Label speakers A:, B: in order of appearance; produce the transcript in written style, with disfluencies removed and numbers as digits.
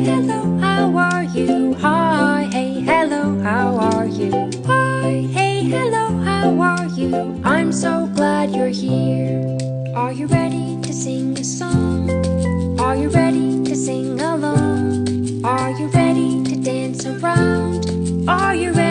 A: hello, how are you? Hi, hey, hello, how are you? Hi, hey, hello, how are you? I'm so glad you're here. Are you ready to sing a song? Are you ready to sing along? Are you ready to dance around? Are you ready